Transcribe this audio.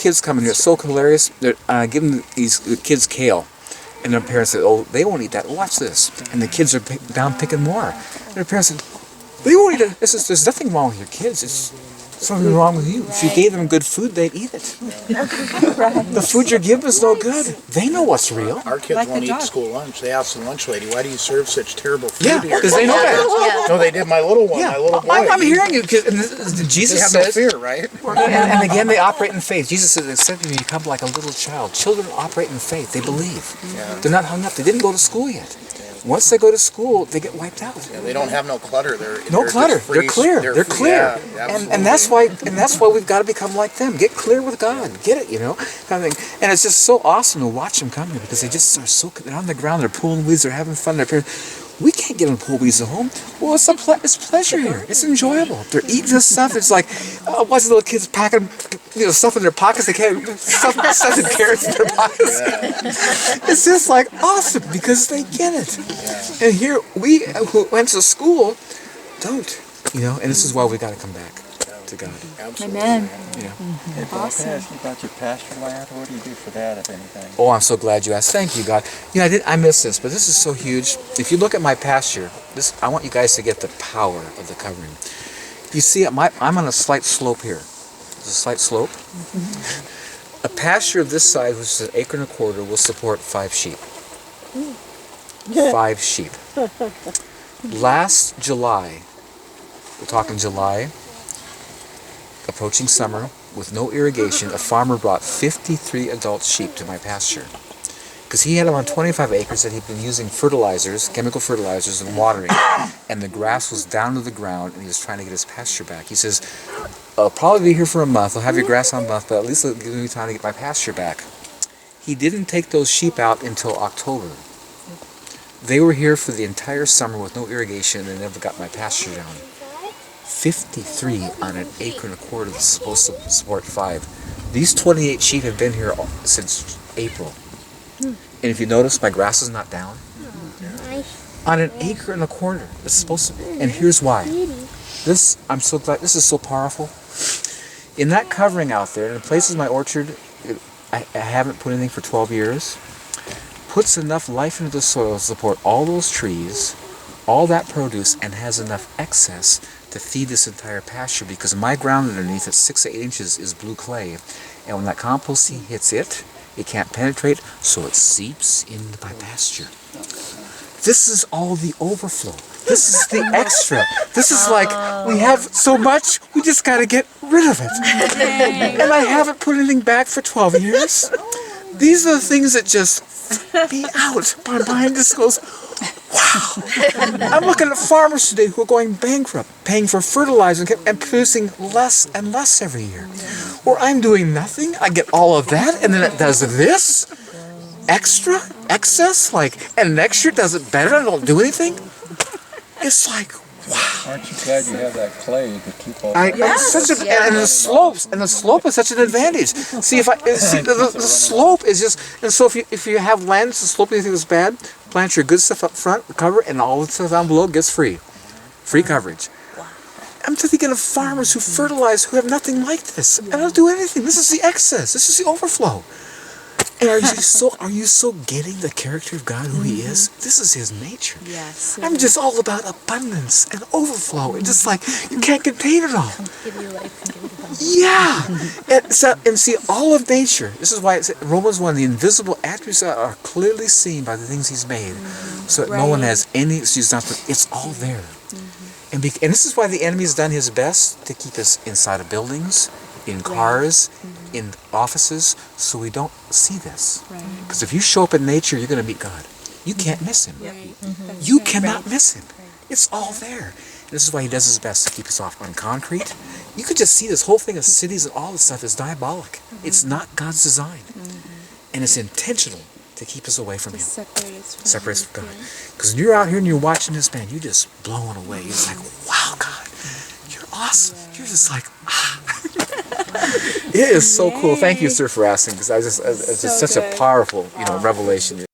kids come in here. It's so hilarious. They're giving these kids kale. And their parents say, oh, they won't eat that. Watch this. And the kids are down picking more. And their parents say, they won't eat it. There's nothing wrong with your kids. It's something wrong with you. If you gave them good food, they'd eat it. The food you're giving is no good. They know what's real. Our kids won't eat school lunch. They ask the lunch lady, why do you serve such terrible food here? Yeah, because they know that. No, they did. My little one, my little boy. I'm hearing you. Jesus says, they have no fear, right? And again, they operate in faith. Jesus says, except you become like a little child. Children operate in faith. They believe. Yeah. They're not hung up. They didn't go to school yet. Once they go to school, they get wiped out. Yeah, they don't have no clutter. They're clutter. They're clear. They're clear. Yeah, and that's why we've got to become like them. Get clear with God. Get it, kind of thing. And it's just so awesome to watch them come here because they just are so. They're on the ground. They're pulling weeds. They're having fun. We can't get them to pull weeds at home. Well, it's pleasure here. It's enjoyable. They're eating this stuff. It's like watch the little kids packing stuff in their pockets. They can't stuff in carrots in their pockets. It's just like awesome because they get it. And here we who went to school don't, and this is why we got to come back to God. Absolutely. Amen. Hey, Bob, can I ask you about your pasture land? What do you do for that, if anything? Oh, I'm so glad you asked. Thank you, God. I missed this, but this is so huge. If you look at my pasture, I want you guys to get the power of the covering. You see, I'm on a slight slope here. There's a slight slope. A pasture of this size, which is an acre and a quarter, will support 5 sheep. 5 sheep. Last July, we're talking July, approaching summer, with no irrigation, a farmer brought 53 adult sheep to my pasture. Because he had around 25 acres that he'd been using fertilizers, chemical fertilizers, and watering. And the grass was down to the ground, and he was trying to get his pasture back. He says, I'll probably be here for a month. I'll have your grass on a month, but at least it'll give me time to get my pasture back. He didn't take those sheep out until October. They were here for the entire summer with no irrigation, and they never got my pasture down. 53 on an acre and a quarter that's supposed to support 5. These 28 sheep have been here since April. And if you notice, my grass is not down. On an acre and a quarter, it's supposed to be. And here's why. I'm so glad, this is so powerful. In that covering out there, in the places in my orchard, I haven't put anything for 12 years, puts enough life into the soil to support all those trees, all that produce, and has enough excess to feed this entire pasture, because my ground underneath at 6 to 8 inches is blue clay, and when that compost seed hits it, it can't penetrate, so it seeps into my pasture. This is all the overflow. This is the extra. This is like, we have so much, we just got to get rid of it. And I haven't put anything back for 12 years. These are the things that just be out. My mind just goes, wow. I'm looking at farmers today who are going bankrupt, paying for fertilizer and producing less and less every year. Or I'm doing nothing, I get all of that, and then it does this, extra, excess, and next year does it better, I don't do anything. It's like, wow. Aren't you glad you have that clay to keep all and the slope is such an advantage. See, the slope is just, and so if you have land that's sloping, anything that's bad, plant your good stuff up front, cover, and all the stuff down below gets free coverage. I'm thinking of farmers who fertilize, who have nothing like this, and don't do anything. This is the excess. This is the overflow. And are you so getting the character of God, who He is? This is His nature. Yes. I'm just all about abundance and overflow, and just like you can't contain it all. Give you life and give you abundance. Yeah. And see, all of nature. This is why it's Romans 1. The invisible attributes are clearly seen by the things He's made, so that no one has any excuse not to. It's all there. And this is why the enemy has done his best to keep us inside of buildings, in cars, in offices, so we don't see this. Because if you show up in nature, you're going to meet God. You can't miss Him. You cannot miss Him. It's all there. And this is why He does His best to keep us off on concrete. You could just see this whole thing of cities and all this stuff is diabolic. It's not God's design. And it's intentional to keep us away from Him. Separate us from God. Because when you're out here and you're watching this, man, you're just blown away. You're just like, wow, God, you're awesome. You're just like, ah. It is so cool. Thank you, sir, for asking, because it's just such a powerful, revelation.